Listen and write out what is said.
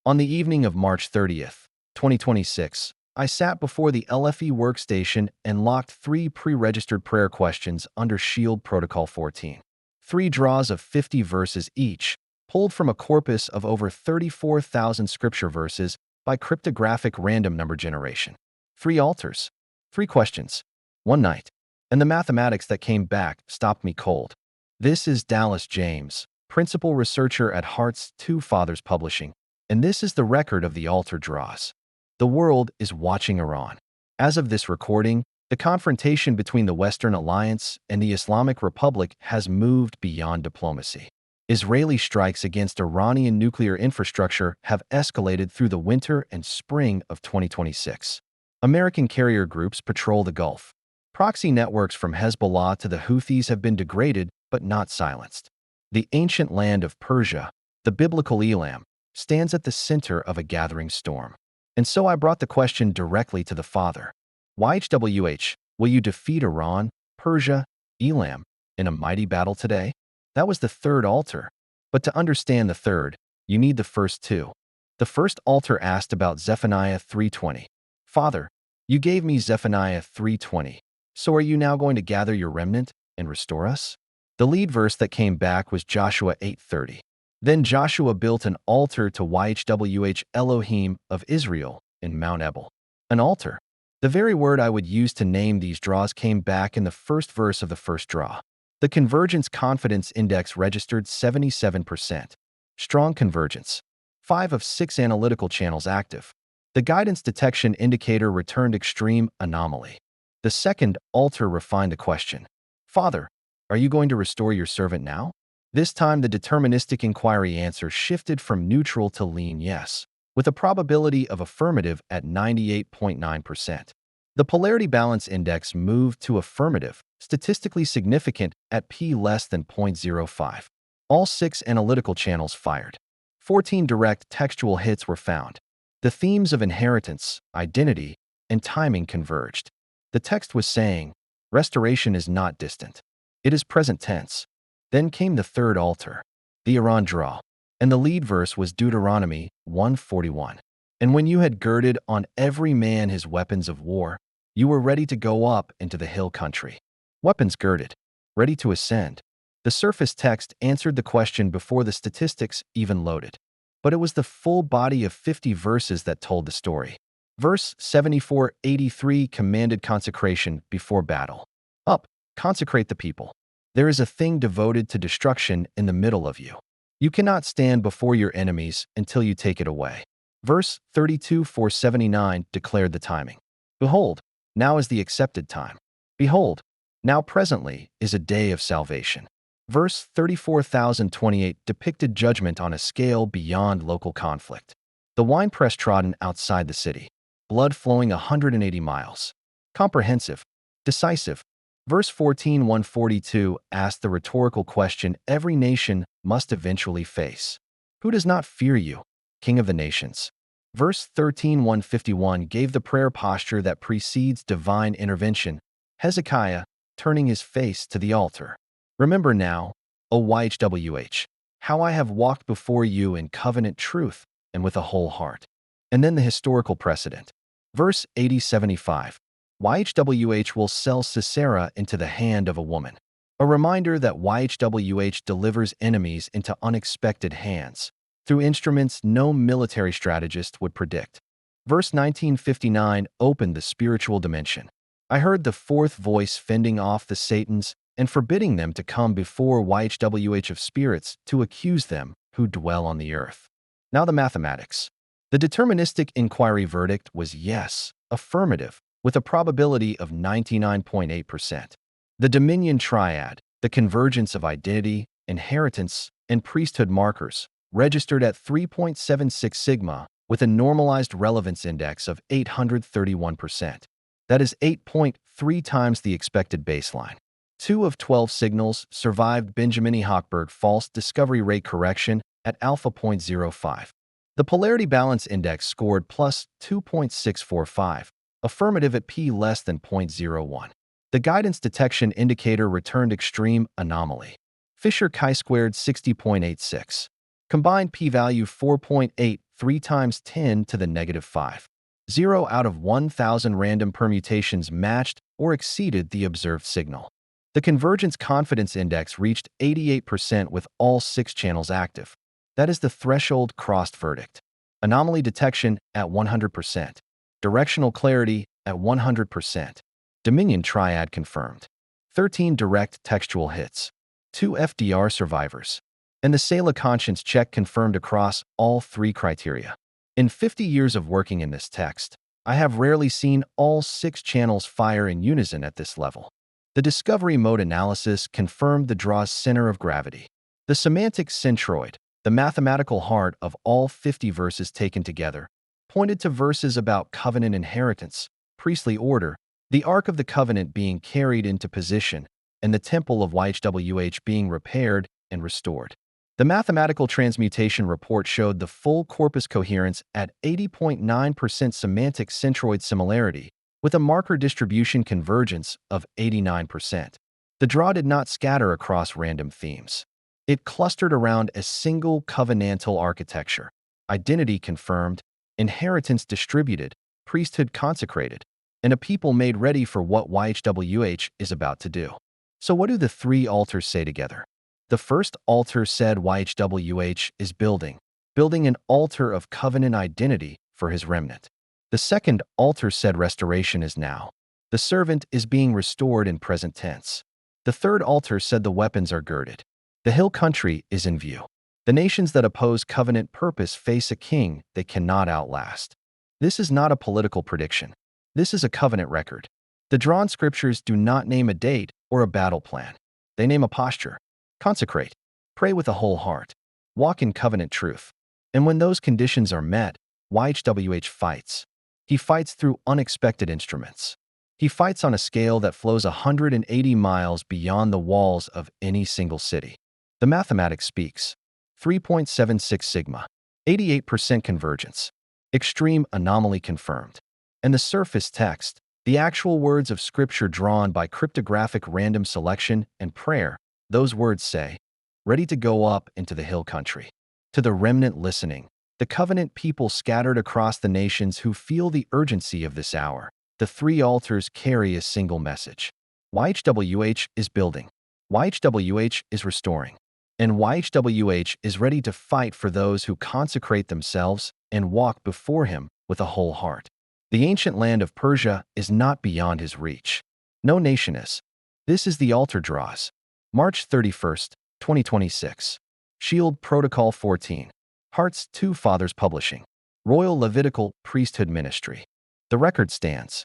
On the evening of March 30th, 2026, I sat before the LFE workstation and locked 3 pre-registered prayer questions under Shield Protocol 14. 3 draws of 50 verses each, pulled from a corpus of over 34,000 scripture verses by cryptographic random number generation. 3 altars, 3 questions, 1 night. And the mathematics that came back stopped me cold. This is Dallas James, principal researcher at Heart's Two Fathers Publishing, and this is the record of the altar draws. The world is watching Iran. As of this recording, the confrontation between the Western Alliance and the Islamic Republic has moved beyond diplomacy. Israeli strikes against Iranian nuclear infrastructure have escalated through the winter and spring of 2026. American carrier groups patrol the Gulf. Proxy networks from Hezbollah to the Houthis have been degraded but not silenced. The ancient land of Persia, the biblical Elam, stands at the center of a gathering storm. And so I brought the question directly to the Father. YHWH, will you defeat Iran, Persia, Elam in a mighty battle today? That was the third altar. But to understand the third, you need the first 2. The first altar asked about Zephaniah 3:20. Father, you gave me Zephaniah 3:20. So are you now going to gather your remnant and restore us? The lead verse that came back was Joshua 8:30. Then Joshua built an altar to YHWH Elohim of Israel in Mount Ebal. An altar. The very word I would use to name these draws came back in the first verse of the first draw. The Convergence Confidence Index registered 77%. Strong Convergence. 5 of 6 analytical channels active. The Guidance Detection Indicator returned extreme Anomaly. The second altar refined the question. Father, are you going to restore your servant now? This time the deterministic inquiry answer shifted from neutral to lean yes, with a probability of affirmative at 98.9%. The Polarity Balance Index moved to affirmative, statistically significant at p less than 0.05. All 6 analytical channels fired. 14 direct textual hits were found. The themes of inheritance, identity, and timing converged. The text was saying, restoration is not distant. It is present tense. Then came the third altar, the Iran draw, and the lead verse was Deuteronomy 1:41. And when you had girded on every man his weapons of war, you were ready to go up into the hill country. Weapons girded, ready to ascend. The surface text answered the question before the statistics even loaded. But it was the full body of 50 verses that told the story. Verse 74:83 commanded consecration before battle. Up, consecrate the people. There is a thing devoted to destruction in the middle of you. You cannot stand before your enemies until you take it away. Verse 32:479 declared the timing. Behold, now is the accepted time. Behold, now presently is a day of salvation. Verse 34,028 depicted judgment on a scale beyond local conflict. The winepress trodden outside the city. Blood flowing 180 miles. Comprehensive. Decisive. Verse 14:142 asked the rhetorical question every nation must eventually face. Who does not fear you, King of the nations? Verse 13:151 gave the prayer posture that precedes divine intervention, Hezekiah turning his face to the altar. Remember now, O YHWH, how I have walked before you in covenant truth and with a whole heart. And then the historical precedent. Verse 80:75. YHWH will sell Sisera into the hand of a woman. A reminder that YHWH delivers enemies into unexpected hands, through instruments no military strategist would predict. Verse 1959 opened the spiritual dimension. I heard the fourth voice fending off the Satans and forbidding them to come before YHWH of spirits to accuse them who dwell on the earth. Now the mathematics. The deterministic inquiry verdict was yes, affirmative, with a probability of 99.8%. The Dominion Triad, the convergence of identity, inheritance, and priesthood markers, registered at 3.76 sigma with a normalized relevance index of 831%. That is 8.3 times the expected baseline. 2 of 12 signals survived Benjamin E. Hochberg false discovery rate correction at alpha 0.05. The Polarity Balance Index scored plus 2.645, affirmative at p less than 0.01. The Guidance Detection Indicator returned extreme Anomaly. Fisher chi-squared 60.86. Combined p-value 4.8, 3 times 10 to the negative 5. 0 out of 1,000 random permutations matched or exceeded the observed signal. The convergence confidence index reached 88% with all 6 channels active. That is the threshold crossed verdict. Anomaly detection at 100%. Directional clarity at 100%. Dominion triad confirmed. 13 direct textual hits. 2 FDR survivors. And the SELAH-Conscience check confirmed across all 3 criteria. In 50 years of working in this text, I have rarely seen all 6 channels fire in unison at this level. The discovery mode analysis confirmed the draw's center of gravity. The semantic centroid, the mathematical heart of all 50 verses taken together, pointed to verses about covenant inheritance, priestly order, the Ark of the Covenant being carried into position, and the temple of YHWH being repaired and restored. The mathematical transmutation report showed the full corpus coherence at 80.9% semantic centroid similarity, with a marker distribution convergence of 89%. The draw did not scatter across random themes. It clustered around a single covenantal architecture: identity confirmed, inheritance distributed, priesthood consecrated, and a people made ready for what YHWH is about to do. So what do the 3 altars say together? The first altar said YHWH is building an altar of covenant identity for his remnant. The second altar said restoration is now. The servant is being restored in present tense. The third altar said the weapons are girded. The hill country is in view. The nations that oppose covenant purpose face a king they cannot outlast. This is not a political prediction. This is a covenant record. The drawn scriptures do not name a date or a battle plan. They name a posture. Consecrate. Pray with a whole heart. Walk in covenant truth. And when those conditions are met, YHWH fights. He fights through unexpected instruments. He fights on a scale that flows 180 miles beyond the walls of any single city. The mathematics speaks. 3.76 sigma. 88% convergence. Extreme anomaly confirmed. And the surface text, the actual words of scripture drawn by cryptographic random selection and prayer, those words say, ready to go up into the hill country. To the remnant listening, the covenant people scattered across the nations who feel the urgency of this hour, the 3 altars carry a single message. YHWH is building. YHWH is restoring. And YHWH is ready to fight for those who consecrate themselves and walk before him with a whole heart. The ancient land of Persia is not beyond his reach. No nation is. This is the altar draws. March 31st, 2026. Shield Protocol 14. Hearts 2 Fathers Publishing. Royal Levitical Priesthood Ministry. The record stands.